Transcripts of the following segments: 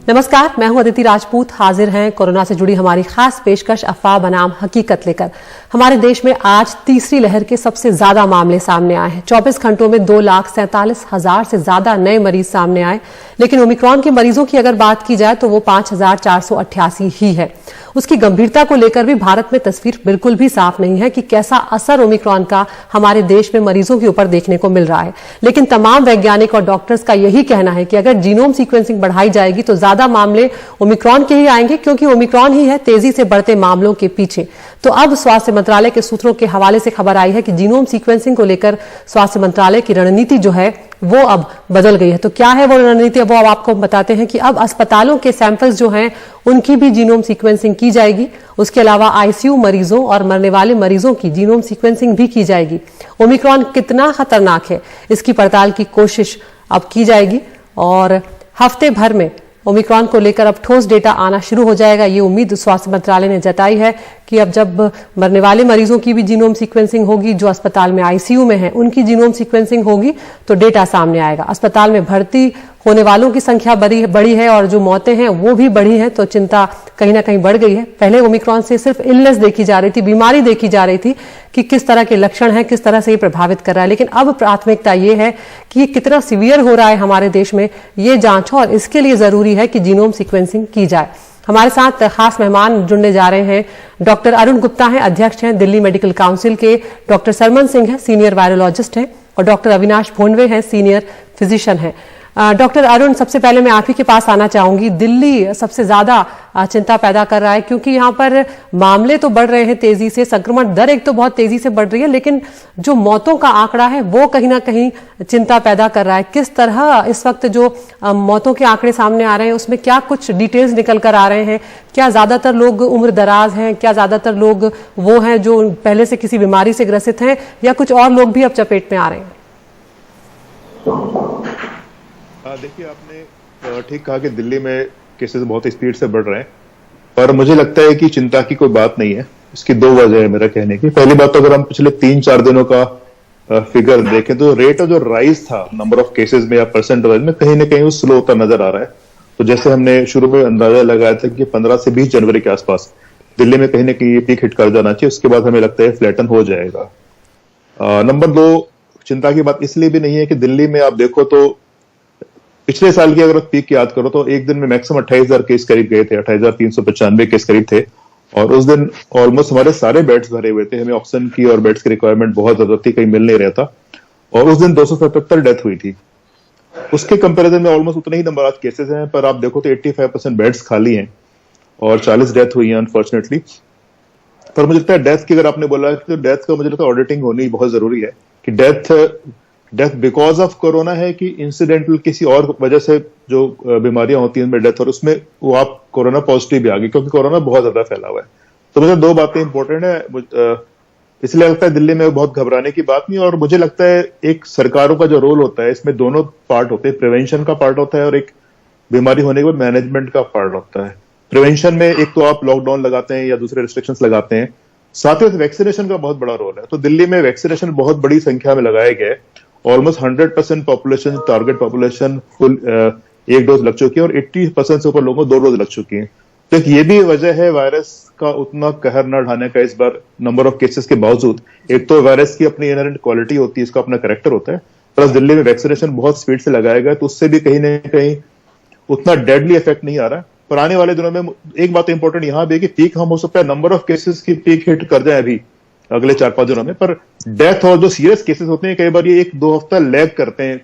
नमस्कार, मैं हूं अदिति राजपूत। हाजिर हैं कोरोना से जुड़ी हमारी खास पेशकश अफवाह बनाम हकीकत लेकर। हमारे देश में आज तीसरी लहर के सबसे ज्यादा मामले सामने आए हैं। 24 घंटों में 2,47,000 से ज्यादा नए मरीज सामने आए, लेकिन ओमिक्रॉन के मरीजों की अगर बात की जाए तो वो 5,488 ही है। उसकी गंभीरता को लेकर भी भारत में तस्वीर बिल्कुल भी साफ नहीं है कि कैसा असर ओमिक्रॉन का हमारे देश में मरीजों के ऊपर देखने को मिल रहा है। लेकिन तमाम वैज्ञानिक और डॉक्टर्स का यही कहना है कि अगर जीनोम सीक्वेंसिंग बढ़ाई जाएगी तो ज्यादा मामले ओमिक्रॉन के ही आएंगे, क्योंकि ओमिक्रॉन ही है तेजी से बढ़ते मामलों के पीछे। तो अब स्वास्थ्य मंत्रालय के सूत्रों के हवाले से खबर आई है कि जीनोम सीक्वेंसिंग को लेकर स्वास्थ्य मंत्रालय की रणनीति जो है वो अब बदल गई है। तो क्या है वो रणनीति, वो अब आपको बताते हैं कि अब अस्पतालों के सैंपल्स जो हैं उनकी भी जीनोम सीक्वेंसिंग की जाएगी। उसके अलावा आईसीयू मरीजों और मरने वाले मरीजों की जीनोम सीक्वेंसिंग भी की जाएगी। ओमिक्रॉन कितना खतरनाक है इसकी पड़ताल की कोशिश अब की जाएगी और हफ्ते भर में ओमिक्रॉन को लेकर अब ठोस डेटा आना शुरू हो जाएगा। ये उम्मीद स्वास्थ्य मंत्रालय ने जताई है कि अब जब मरने वाले मरीजों की भी जीनोम सीक्वेंसिंग होगी, जो अस्पताल में आईसीयू में है उनकी जीनोम सीक्वेंसिंग होगी, तो डेटा सामने आएगा। अस्पताल में भर्ती होने वालों की संख्या बड़ी है और जो मौतें हैं वो भी बढ़ी है, तो चिंता कहीं ना कहीं बढ़ गई है। पहले ओमिक्रॉन से सिर्फ इलनेस देखी जा रही थी, बीमारी देखी जा रही थी कि किस तरह के लक्षण हैं, किस तरह से ये प्रभावित कर रहा है, लेकिन अब प्राथमिकता ये है कि ये कितना सीवियर हो रहा है हमारे देश में, ये जांच हो और इसके लिए जरूरी है कि जीनोम सीक्वेंसिंग की जाए। हमारे साथ खास मेहमान जुड़ने जा रहे हैं। डॉक्टर अरुण गुप्ता हैं, अध्यक्ष हैं दिल्ली मेडिकल काउंसिल के। डॉक्टर सरमन सिंह हैं, सीनियर वायरोलॉजिस्ट हैं। और डॉक्टर अविनाश भोंडवे हैं, सीनियर फिजिशियन हैं। डॉक्टर अरुण, सबसे पहले मैं आप ही के पास आना चाहूंगी। दिल्ली सबसे ज्यादा चिंता पैदा कर रहा है, क्योंकि यहाँ पर मामले तो बढ़ रहे हैं तेजी से, संक्रमण दर एक तो बहुत तेजी से बढ़ रही है, लेकिन जो मौतों का आंकड़ा है वो कहीं ना कहीं चिंता पैदा कर रहा है। किस तरह इस वक्त जो मौतों के आंकड़े सामने आ रहे हैं उसमें क्या कुछ डिटेल्स निकल कर आ रहे हैं? क्या ज्यादातर लोग उम्र दराज हैं? क्या ज्यादातर लोग वो हैं जो पहले से किसी बीमारी से ग्रसित हैं, या कुछ और लोग भी अब चपेट में आ रहे हैं? देखिए, आपने ठीक कहा कि दिल्ली में केसेस बहुत स्पीड से बढ़ रहे हैं, पर मुझे लगता है कि चिंता की कोई बात नहीं है। इसकी दो वजह है मेरा कहने की। पहली बात तो अगर हम पिछले 3-4 दिनों का फिगर देखें तो रेट ऑफ जो राइज था नंबर ऑफ केसेस में या परसेंट वाइज में कहीं ना कहीं वो स्लो होता नजर आ रहा है। तो जैसे हमने शुरू में अंदाजा लगाया था कि 15 से 20 जनवरी के आसपास दिल्ली में कहीं ना कहीं ये पीक हिट कर जाना चाहिए, उसके बाद हमें लगता है फ्लैटन हो जाएगा। नंबर 2, चिंता की बात इसलिए भी नहीं है कि दिल्ली में आप देखो तो पिछले साल की अगर पीक याद करो तो एक दिन में मैक्सिमम 28,000 केस करीब गए थे, 28,395 केस करीब थे, और उस दिन ऑलमोस्ट हमारे सारे बेड्स भरे हुए थे। हमें ऑक्सीजन की और बेड्स की रिक्वायरमेंट बहुत ज्यादा थी, कहीं मिल नहीं रहा था, और उस दिन 277 डेथ हुई थी। उसके कंपैरिजन में ऑलमोस्ट उतने ही नंबर आज केसेस हैं, पर आप देखो तो 85% बेड्स खाली हैं और 40 डेथ हुई है अनफॉर्चुनेटली। पर मुझे लगता है डेथ की, अगर आपने बोला तो डेथ का मुझे लगता है ऑडिटिंग होनी बहुत जरूरी है कि डेथ बिकॉज ऑफ कोरोना है कि इंसिडेंटल किसी और वजह से जो बीमारियां होती हैं उनमें डेथ, और उसमें वो आप कोरोना पॉजिटिव भी आ गई, क्योंकि कोरोना बहुत ज्यादा फैला हुआ है। तो मुझे दो बातें इंपॉर्टेंट है, इसलिए लगता है दिल्ली में बहुत घबराने की बात नहीं। और मुझे लगता है एक सरकारों का जो रोल होता है इसमें दोनों पार्ट होते हैं, प्रिवेंशन का पार्ट होता है और एक बीमारी होने के बाद मैनेजमेंट का पार्ट होता है। प्रिवेंशन में एक तो आप लॉकडाउन लगाते हैं या दूसरे रिस्ट्रिक्शंस लगाते हैं, साथ ही वैक्सीनेशन का बहुत बड़ा रोल है। तो दिल्ली में वैक्सीनेशन बहुत बड़ी संख्या में लगाए गए, almost 100% population, target population full एक डोज लग चुकी है और 80% से ऊपर लोगों को 2 डोज लग चुकी है। तो ये भी वजह है वायरस का उतना कहर न ढाने का इस बार नंबर ऑफ केसेस के बावजूद। एक तो वायरस की अपनी इनहेरेंट क्वालिटी होती है, इसका अपना कैरेक्टर होता है, प्लस दिल्ली में वैक्सीनेशन बहुत स्पीड से लगाया गया, तो उससे भी कहीं ना कहीं उतना डेडली इफेक्ट नहीं आ रहा। पर आने वाले दिनों में एक बात इंपॉर्टेंट यहां भी है कि पीक हम हो सकता है नंबर ऑफ केसेस की पीक हिट कर जाए अभी अगले 4-5 दिनों में, पर डेथ और जो सीरियस केसेस होते हैं कई बार ये 1-2 हफ्ता लैग करते हैं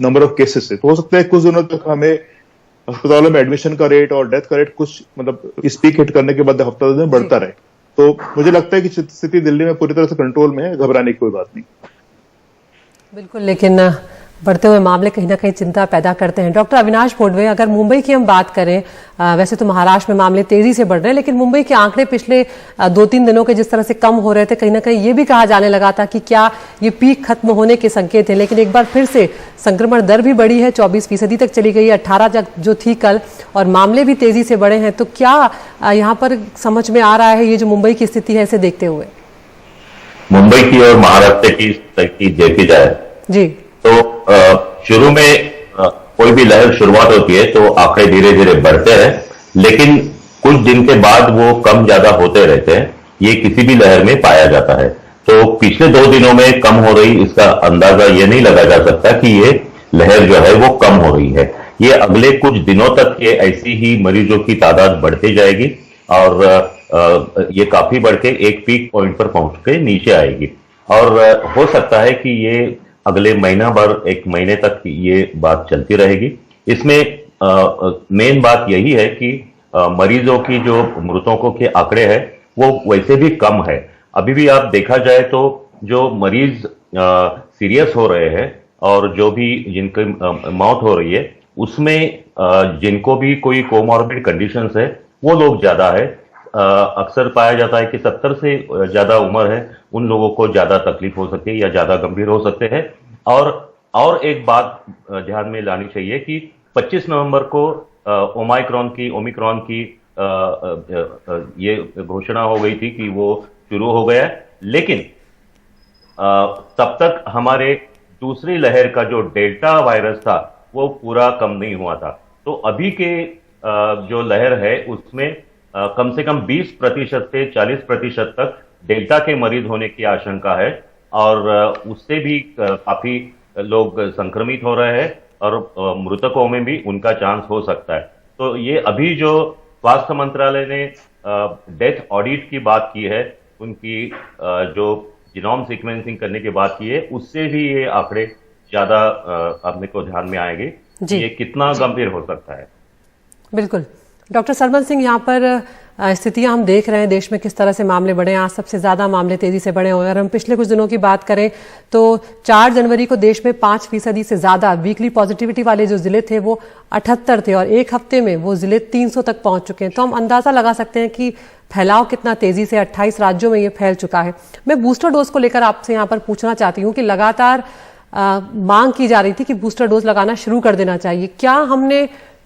नंबर ऑफ केसेस से। तो हो सकता है कुछ दिनों तक हमें अस्पतालों में एडमिशन का रेट और डेथ का रेट कुछ मतलब इस पीक हिट करने के बाद हफ्ता दिन बढ़ता रहे। तो मुझे लगता है कि स्थिति दिल्ली में पूरी तरह से कंट्रोल में है, घबराने की कोई बात नहीं। बिल्कुल, लेकिन बढ़ते हुए मामले कहीं ना कहीं चिंता पैदा करते हैं। डॉक्टर अविनाश भोंडवे, अगर मुंबई की हम बात करें, वैसे तो महाराष्ट्र में मामले तेजी से बढ़ रहे हैं, लेकिन मुंबई के आंकड़े पिछले 2-3 दिनों के जिस तरह से कम हो रहे थे, कहीं ना कहीं ये भी कहा जाने लगा था कि क्या ये पीक खत्म होने के संकेत हैं। लेकिन एक बार फिर से संक्रमण दर भी बढ़ी है, 24% तक चली गई है, 18 जो थी कल, और मामले भी तेजी से बढ़े हैं। तो क्या यहाँ पर समझ में आ रहा है ये जो मुंबई की स्थिति है इसे देखते हुए? मुंबई की और महाराष्ट्र की देखी जाए जी, तो शुरू में कोई भी लहर शुरुआत होती है तो आंकड़े धीरे धीरे बढ़ते हैं, लेकिन कुछ दिन के बाद वो कम ज्यादा होते रहते हैं। ये किसी भी लहर में पाया जाता है। तो पिछले 2 दिनों में कम हो रही, इसका अंदाजा ये नहीं लगा जा सकता कि ये लहर जो है वो कम हो रही है। ये अगले कुछ दिनों तक ये ऐसी ही मरीजों की तादाद बढ़ती जाएगी और ये काफी बढ़ के एक पीक पॉइंट पर पहुंच के नीचे आएगी। और हो सकता है कि ये अगले महीना भर, 1 महीने तक ये बात चलती रहेगी। इसमें मेन बात यही है कि मरीजों की जो मृतकों के आंकड़े हैं वो वैसे भी कम है। अभी भी आप देखा जाए तो जो मरीज सीरियस हो रहे हैं और जो भी जिनकी मौत हो रही है उसमें जिनको भी कोई कोमॉर्बिड कंडीशंस है वो लोग ज्यादा है। अक्सर पाया जाता है कि 70 से ज्यादा उम्र है उन लोगों को ज्यादा तकलीफ हो सकती है या ज्यादा गंभीर हो सकते हैं। और एक बात ध्यान में लानी चाहिए कि 25 नवंबर को ओमिक्रॉन की ये घोषणा हो गई थी कि वो शुरू हो गया है, लेकिन तब तक हमारे दूसरी लहर का जो डेल्टा वायरस था वो पूरा कम नहीं हुआ था। तो अभी के जो लहर है उसमें कम से कम 20% से 40% तक डेल्टा के मरीज होने की आशंका है और उससे भी काफी लोग संक्रमित हो रहे हैं और मृतकों में भी उनका चांस हो सकता है। तो ये अभी जो स्वास्थ्य मंत्रालय ने डेथ ऑडिट की बात की है, उनकी जो जीनोम सीक्वेंसिंग करने की बात की है, उससे भी ये आंकड़े ज्यादा अपने को ध्यान में आएंगे ये कितना गंभीर हो सकता है। बिल्कुल डॉक्टर सरमन सिंह, यहाँ पर स्थितियां हम देख रहे हैं देश में किस तरह से मामले बढ़े हैं। आज सबसे ज्यादा मामले तेजी से बढ़े हुए हैं। अगर हम पिछले कुछ दिनों की बात करें तो 4 जनवरी को देश में 5% से ज्यादा वीकली पॉजिटिविटी वाले जो जिले थे वो 78 थे और एक हफ्ते में वो जिले 300 तक पहुंच चुके हैं। तो हम अंदाजा लगा सकते हैं कि फैलाव कितना तेजी से 28 राज्यों में ये फैल चुका है। मैं बूस्टर डोज को लेकर आपसे यहाँ पर पूछना चाहती हूँ कि लगातार मांग की जा रही थी कि बूस्टर डोज लगाना शुरू कर देना चाहिए। क्या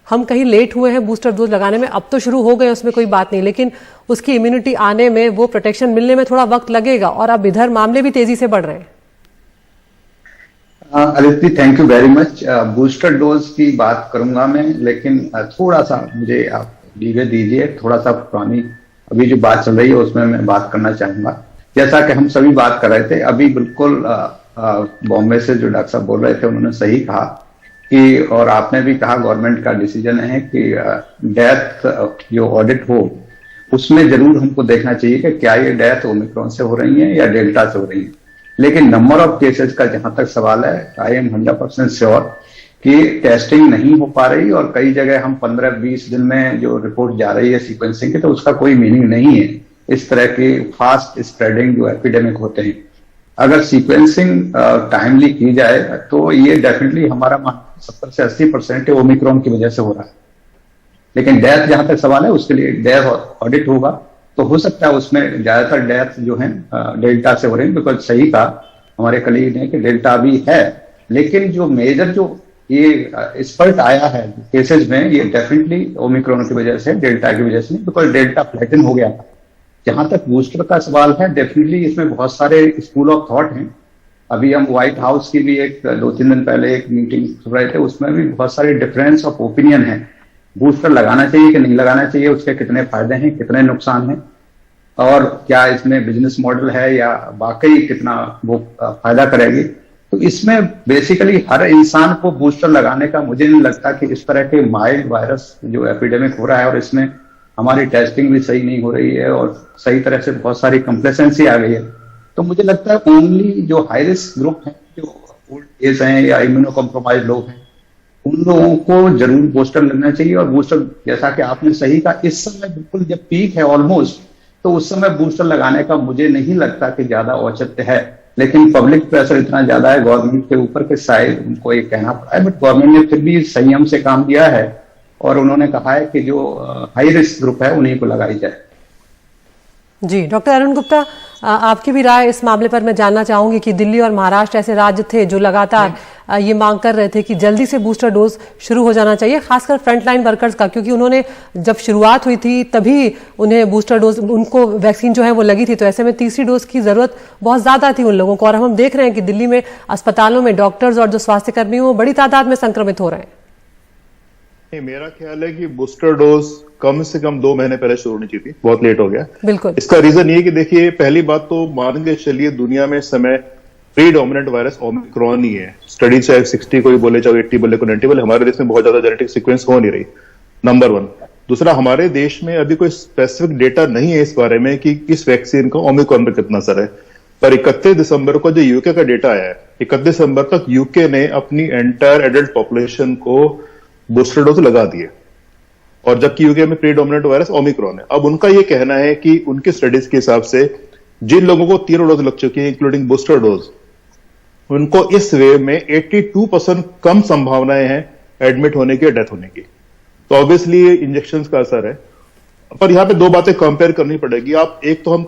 हम कहीं लेट हुए हैं बूस्टर डोज लगाने में? अब तो शुरू हो गए, उसमें कोई बात नहीं, लेकिन उसकी इम्यूनिटी आने में, वो प्रोटेक्शन मिलने में थोड़ा वक्त लगेगा और अब इधर मामले भी तेजी से बढ़ रहे हैं। Aditi, thank you very much. Booster dose की बात करूंगा मैं, लेकिन थोड़ा सा मुझे आप दीजिए, थोड़ा सा पुरानी अभी जो बात चल रही है उसमें मैं बात करना चाहूंगा। जैसा कि हम सभी बात कर रहे थे, अभी बिल्कुल बॉम्बे से जो डॉक्टर साहब बोल रहे थे उन्होंने सही कहा कि, और आपने भी कहा, गवर्नमेंट का डिसीजन है कि डेथ जो ऑडिट हो उसमें जरूर हमको देखना चाहिए कि क्या ये डेथ ओमिक्रॉन से हो रही है या डेल्टा से हो रही है। लेकिन नंबर ऑफ केसेस का जहां तक सवाल है, आई एम 100% श्योर कि टेस्टिंग नहीं हो पा रही और कई जगह हम 15-20 दिन में जो रिपोर्ट जा रही है सीक्वेंसिंग की, तो उसका कोई मीनिंग नहीं है इस तरह के फास्ट स्प्रेडिंग जो एपिडेमिक होते हैं। अगर सीक्वेंसिंग टाइमली की जाए तो ये डेफिनेटली हमारा 70 से 80% ओमिक्रॉन की वजह से हो रहा है। लेकिन डेथ जहां तक सवाल है, उसके लिए डेथ ऑडिट होगा तो हो सकता है उसमें ज्यादातर डेथ जो है डेल्टा से हो रही है। बिकॉज सही कहा हमारे कलीग ने कि डेल्टा भी है, लेकिन जो मेजर जो ये स्पर्ट आया है केसेज में, ये डेफिनेटली ओमिक्रॉन की वजह से, डेल्टा की वजह से नहीं, बिकॉज डेल्टा फ्लैटन हो गया था। जहां तक बूस्टर का सवाल है, डेफिनेटली इसमें बहुत सारे स्कूल ऑफ थॉट हैं। अभी हम व्हाइट हाउस की भी 2-3 दिन पहले एक मीटिंग सुन रहे थे, उसमें भी बहुत सारे डिफरेंस ऑफ ओपिनियन है। बूस्टर लगाना चाहिए कि नहीं लगाना चाहिए, उसके कितने फायदे हैं, कितने नुकसान हैं, और क्या इसमें बिजनेस मॉडल है या वाकई कितना वो फायदा करेगी। तो इसमें बेसिकली हर इंसान को बूस्टर लगाने का मुझे नहीं लगता कि इस तरह के माइल्ड वायरस जो एपिडेमिक हो रहा है और इसमें हमारी टेस्टिंग भी सही नहीं हो रही है और सही तरह से बहुत सारी कंप्लेसेंसी आ गई है, तो मुझे लगता है ओनली जो हाई रिस्क ग्रुप हैं, जो ओल्ड एज हैं या इम्यूनो कॉम्प्रोमाइज लोग हैं, उन लोगों को जरूर बूस्टर लगना चाहिए। और बूस्टर, जैसा कि आपने सही कहा, इस समय बिल्कुल जब पीक है ऑलमोस्ट, तो उस समय बूस्टर लगाने का मुझे नहीं लगता कि ज्यादा औचित्य है। लेकिन पब्लिक प्रेशर इतना ज्यादा है गवर्नमेंट के ऊपर के शायद उनको ये कहना पड़ा है, बट गवर्नमेंट ने फिर भी संयम से काम किया है और उन्होंने कहा है कि जो हाई रिस्क ग्रुप है उन्हीं को लगाई जाए। जी, डॉक्टर अरुण गुप्ता, आपकी भी राय इस मामले पर मैं जानना चाहूंगी कि दिल्ली और महाराष्ट्र ऐसे राज्य थे जो लगातार ये मांग कर रहे थे कि जल्दी से बूस्टर डोज शुरू हो जाना चाहिए, खासकर फ्रंटलाइन वर्कर्स का, क्योंकि उन्होंने जब शुरुआत हुई थी तभी उन्हें बूस्टर डोज, उनको वैक्सीन जो है वो लगी थी, तो ऐसे में तीसरी डोज की जरूरत बहुत ज्यादा थी उन लोगों को। और हम देख रहे हैं कि दिल्ली में अस्पतालों में डॉक्टर्स और जो स्वास्थ्य कर्मी हैं वो बड़ी तादाद में संक्रमित हो रहे हैं। मेरा ख्याल है कि बूस्टर डोज कम से कम 2 महीने पहले शुरू होनी चाहिए थी, बहुत लेट हो गया। बिल्कुल। इसका रीजन ये कि देखिए, पहली बात तो मान के चलिए दुनिया में इस समय प्रीडोमिनेंट वायरस ओमिक्रॉन ही है। स्टडी चाहे 60 कोई बोले, चाहे 80 बोले, कोई 90 बोले, हमारे देश में बहुत ज्यादा जेनेटिक सीक्वेंस हो नहीं रही, नंबर 1। दूसरा, हमारे देश में अभी कोई स्पेसिफिक डेटा नहीं है इस बारे में कि किस वैक्सीन का ओमिक्रॉन पर कितना असर है। पर 31 दिसंबर को जो यूके का डेटा आया है, 31 दिसंबर तक यूके ने अपनी एंटायर एडल्ट पॉपुलेशन को बूस्टर डोज लगा दिए, और जबकि यूके में प्रीडोमिनेंट वायरस ओमिक्रॉन है। अब उनका यह कहना है कि उनकी स्टडीज के हिसाब से जिन लोगों को 3 डोज लग चुकी है इंक्लूडिंग बूस्टर डोज, उनको इस वेव में 82% कम संभावनाएं हैं एडमिट होने की या डेथ होने की। तो ऑब्वियसली ये इंजेक्शन का असर है। पर यहां पे 2 बातें कंपेयर करनी पड़ेगी। आप एक तो हम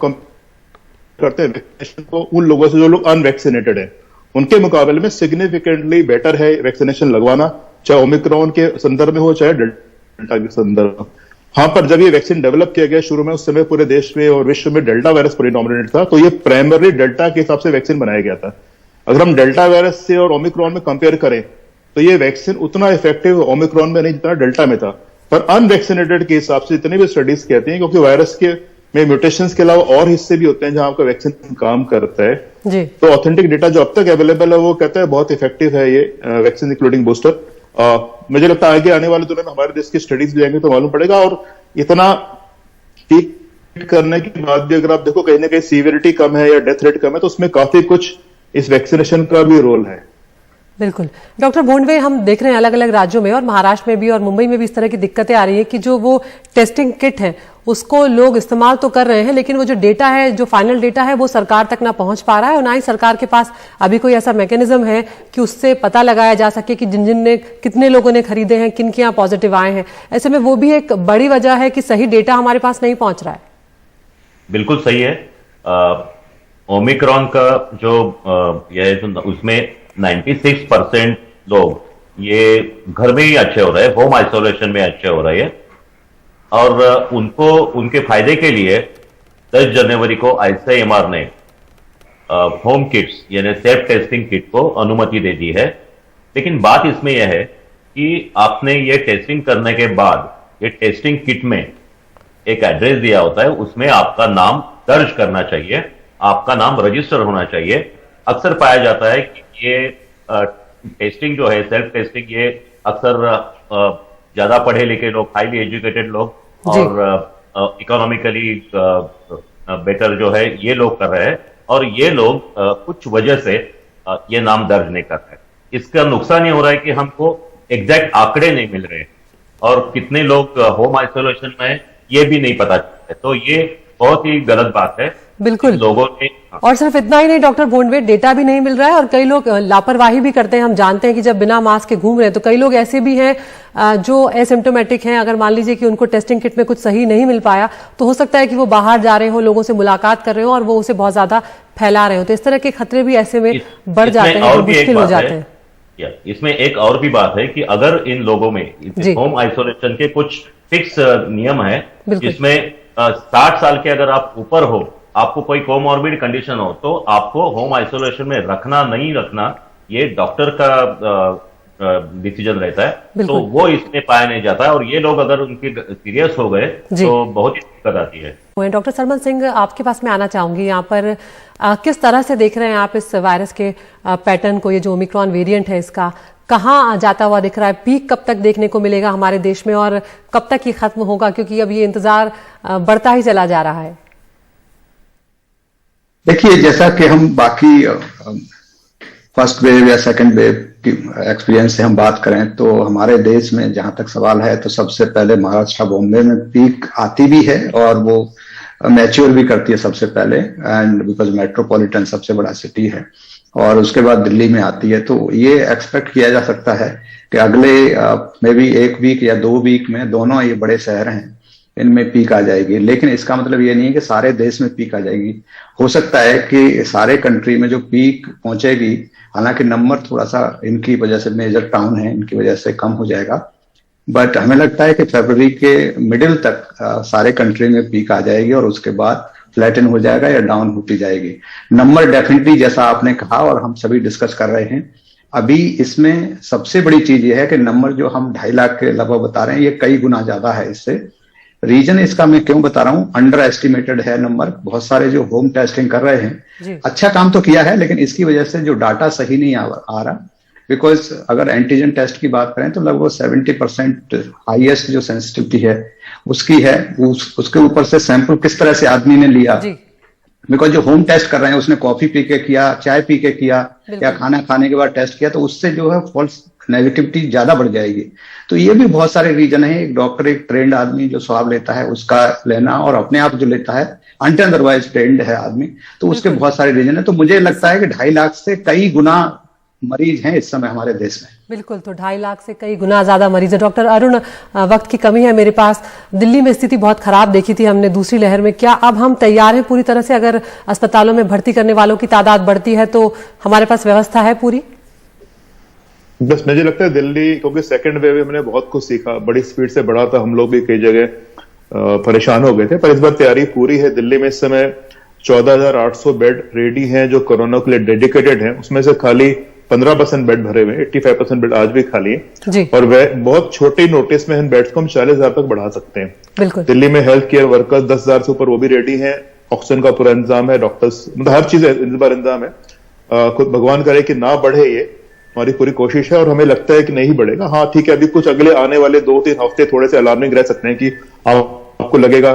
करते हैं वैक्सीनेशन को उन लोगों से जो लोग अनवैक्सीनेटेड हैं, उनके मुकाबले में सिग्निफिकेंटली बेटर है वैक्सीनेशन लगवाना, चाहे ओमिक्रॉन के संदर्भ में हो चाहे डेल्टा के संदर्भ में। हाँ, पर जब ये वैक्सीन डेवलप किया गया शुरू में, उस समय पूरे देश में और विश्व में डेल्टा वायरस प्रीडोमिनेंट था, तो ये प्राइमरली डेल्टा के हिसाब से वैक्सीन बनाया गया था। अगर हम डेल्टा वायरस से और ओमिक्रॉन में कंपेयर करें तो ये वैक्सीन उतना इफेक्टिव ओमिक्रॉन में नहीं जितना डेल्टा में था। पर अनवैक्सीनेटेड के हिसाब से जितने भी स्टडीज कहती हैं, क्योंकि वायरस के में म्यूटेशंस के अलावा और हिस्से भी होते हैं जहां आपका वैक्सीन काम करता है जी। तो ऑथेंटिक डेटा जो अब तक अवेलेबल है वो कहता है बहुत इफेक्टिव है ये वैक्सीन इंक्लूडिंग बूस्टर। मुझे लगता है आगे आने वाले दिनों में हमारे देश की स्टडीज भी आएंगे तो मालूम पड़ेगा। और इतना ठीक करने के बाद भी अगर आप देखो कहीं ना कहीं सीवियरिटी कम है या डेथ रेट कम है, तो उसमें काफी कुछ इस वैक्सीनेशन का भी रोल है। बिल्कुल। डॉक्टर भोंडवे, हम देख रहे हैं अलग अलग राज्यों में और महाराष्ट्र में भी और मुंबई में भी इस तरह की दिक्कतें आ रही है कि जो वो टेस्टिंग किट है उसको लोग इस्तेमाल तो कर रहे हैं, लेकिन वो जो डेटा है, जो फाइनल डेटा है, वो सरकार तक ना पहुंच पा रहा है और ना ही सरकार के पास अभी कोई ऐसा मैकेनिज्म है कि उससे पता लगाया जा सके कि जिन जिन ने कितने लोगों ने खरीदे हैं, किन के यहाँ पॉजिटिव आए हैं। ऐसे में वो भी एक बड़ी वजह है कि सही डेटा हमारे पास नहीं पहुंच रहा है। बिल्कुल सही है। ओमिक्रॉन का जो उसमें 96% लोग ये घर में ही अच्छे हो रहे हैं, होम आइसोलेशन में अच्छे हो रहे हैं। और उनको उनके फायदे के लिए 10 जनवरी को आईसीएमआर ने होम किट्स यानी सेल्फ टेस्टिंग किट को अनुमति दे दी है। लेकिन बात इसमें यह है कि आपने ये टेस्टिंग करने के बाद ये टेस्टिंग किट में एक एड्रेस दिया होता है, उसमें आपका नाम दर्ज करना चाहिए, आपका नाम रजिस्टर होना चाहिए। अक्सर पाया जाता है कि ये टेस्टिंग जो है, सेल्फ टेस्टिंग, ये अक्सर ज्यादा पढ़े लिखे लोग, हाईली एजुकेटेड लोग और इकोनॉमिकली बेटर जो है ये लोग कर रहे हैं, और ये लोग कुछ वजह से ये नाम दर्ज नहीं कर रहे। इसका नुकसान ये हो रहा है कि हमको एग्जैक्ट आंकड़े नहीं मिल रहे और कितने लोग होम आइसोलेशन में है ये भी नहीं पता चलता। तो ये बहुत ही गलत बात है। बिल्कुल। लोगों ने और सिर्फ इतना ही नहीं डॉक्टर भोंडवे, डेटा भी नहीं मिल रहा है और कई लोग लापरवाही भी करते हैं। हम जानते हैं कि जब बिना मास्क के घूम रहे हैं तो कई लोग ऐसे भी हैं जो एसिम्टोमेटिक हैं। अगर मान लीजिए कि उनको टेस्टिंग किट में कुछ सही नहीं मिल पाया तो हो सकता है कि वो बाहर जा रहे हो, लोगों से मुलाकात कर रहे हो और वो उसे बहुत ज्यादा फैला रहे हो। तो इस तरह के खतरे भी ऐसे में बढ़ जाते हैं, मुश्किल हो जाते हैं। इसमें एक और भी बात है कि अगर इन लोगों में होम आइसोलेशन के कुछ फिक्स नियम है, जिसमें 60 साल के अगर आप ऊपर हो, आपको कोई कोमॉर्बिड कंडीशन हो, तो आपको होम आइसोलेशन में रखना नहीं रखना ये डॉक्टर का डिसीजन रहता है। तो वो इसमें पाया नहीं जाता है और ये लोग अगर उनके सीरियस हो गए तो बहुत ही दिक्कत आती है। डॉक्टर सरमन सिंह, आपके पास मैं आना चाहूंगी। यहाँ पर किस तरह से देख रहे हैं आप इस वायरस के पैटर्न को? ये जो ओमिक्रॉन वेरिएंट है इसका कहाँ जाता हुआ दिख रहा है? पीक कब तक देखने को मिलेगा हमारे देश में और कब तक ये खत्म होगा? क्योंकि अब ये इंतजार बढ़ता ही चला जा रहा है। देखिए, जैसा कि हम बाकी फर्स्ट वेव या सेकंड वेव की एक्सपीरियंस से हम बात करें तो हमारे देश में जहां तक सवाल है तो सबसे पहले महाराष्ट्र बॉम्बे में पीक आती भी है और वो मैच्योर भी करती है सबसे पहले, एंड बिकॉज मेट्रोपॉलिटन सबसे बड़ा सिटी है, और उसके बाद दिल्ली में आती है। तो ये एक्सपेक्ट किया जा सकता है कि अगले मे बी 1 वीक या 2 वीक में, दोनों ये बड़े शहर हैं, इनमें पीक आ जाएगी। लेकिन इसका मतलब ये नहीं है कि सारे देश में पीक आ जाएगी। हो सकता है कि सारे कंट्री में जो पीक पहुंचेगी, हालांकि नंबर थोड़ा सा इनकी वजह से, मेजर टाउन है, इनकी वजह से कम हो जाएगा, बट हमें लगता है कि फरवरी के मिडिल तक सारे कंट्री में पीक आ जाएगी और उसके बाद फ्लैटन हो जाएगा या डाउन होती जाएगी। नंबर डेफिनेटली, जैसा आपने कहा और हम सभी डिस्कस कर रहे हैं, अभी इसमें सबसे बड़ी चीज ये है कि नंबर जो हम 2.5 लाख के लगभग बता रहे हैं, ये कई गुना ज्यादा है इससे। रीजन इसका मैं क्यों बता रहा हूं, अंडर एस्टिमेटेड है नंबर। बहुत सारे जो होम टेस्टिंग कर रहे हैं अच्छा काम तो किया है, लेकिन इसकी वजह से जो डाटा सही नहीं आ रहा। बिकॉज अगर एंटीजन टेस्ट की बात करें तो लगभग 70% हाईएस्ट जो सेंसिटिविटी है उसकी है। उसके ऊपर से सैंपल किस तरह से आदमी ने लिया, बिकॉज जो होम टेस्ट कर रहे हैं उसने कॉफी पी के किया, चाय पी के किया, या खाना खाने के बाद टेस्ट किया, तो उससे जो है फॉल्स नेगेटिविटी ज्यादा बढ़ जाएगी। तो ये भी बहुत सारे रीजन है। एक डॉक्टर, एक ट्रेंड आदमी जो स्वाब लेता है उसका लेना, और अपने आप जो लेता है अनअदरवाइज ट्रेंड है आदमी, तो उसके बहुत सारे रीजन है। तो मुझे लगता है कि 2.5 लाख से कई गुना मरीज हैं इस समय हमारे देश में। बिल्कुल, तो 2.5 लाख से कई गुना ज्यादा मरीज है। डॉक्टर अरुण, वक्त की कमी है मेरे पास। दिल्ली में स्थिति बहुत खराब देखी थी हमने दूसरी लहर में, क्या अब हम तैयार हैं पूरी तरह से? अगर अस्पतालों में भर्ती करने वालों की तादाद बढ़ती है तो हमारे पास व्यवस्था है पूरी? बस मुझे लगता है दिल्ली, क्योंकि सेकंड वेव में हमने बहुत कुछ सीखा, बड़ी स्पीड से बढ़ा था, हम लोग भी कई जगह परेशान हो गए थे, पर इस बार तैयारी पूरी है। दिल्ली में इस समय 14,800 बेड रेडी हैं जो कोरोना के लिए डेडिकेटेड हैं। उसमें से खाली 15% बेड भरे हुए हैं, 85% बेड आज भी खाली है। और वह बहुत छोटे नोटिस में इन बेड्स को हम 40,000 तक बढ़ा सकते हैं। बिल्कुल। दिल्ली में हेल्थ केयर वर्कर्स 10,000 से ऊपर वो भी रेडी हैं। ऑक्सीजन का पूरा इंतजाम है, डॉक्टर्स, मतलब हर चीज इस बार इंतजाम है। खुद भगवान करे कि ना बढ़े, ये हमारी पूरी कोशिश है और हमें लगता है कि नहीं बढ़ेगा। हाँ ठीक है, अभी कुछ अगले आने वाले 2-3 हफ्ते थोड़े से अलार्मिंग रह सकते हैं कि आपको लगेगा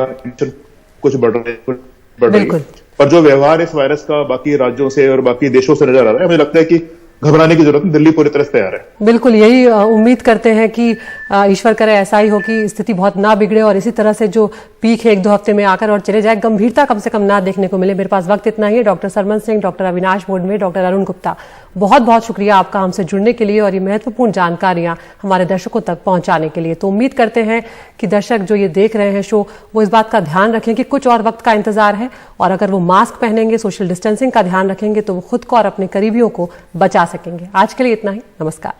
कुछ बढ़ रही है, पर जो व्यवहार इस वायरस का बाकी राज्यों से और बाकी देशों से नजर आ रहा है, मुझे लगता है कि घबराने की जरूरत नहीं, दिल्ली पूरी तरह से तैयार है। बिल्कुल, यही उम्मीद करते हैं कि ईश्वर करे ऐसा ही हो कि स्थिति बहुत ना बिगड़े और इसी तरह से जो पीक है 1-2 हफ्ते में आकर और चले जाए, गंभीरता कम से कम ना देखने को मिले। मेरे पास वक्त इतना ही है। Doctor Sarman Singh, doctor Avinash Modme, doctor Arun Gupta, बहुत बहुत शुक्रिया आपका हमसे जुड़ने के लिए और ये महत्वपूर्ण जानकारियां हमारे दर्शकों तक पहुंचाने के लिए। तो उम्मीद करते हैं कि दर्शक जो ये देख रहे हैं शो, वो इस बात का ध्यान रखें कि कुछ और वक्त का इंतजार है, और अगर वो मास्क पहनेंगे, सोशल डिस्टेंसिंग का ध्यान रखेंगे, तो वो खुद को और अपने करीबियों को बचा सकेंगे। आज के लिए इतना ही, नमस्कार।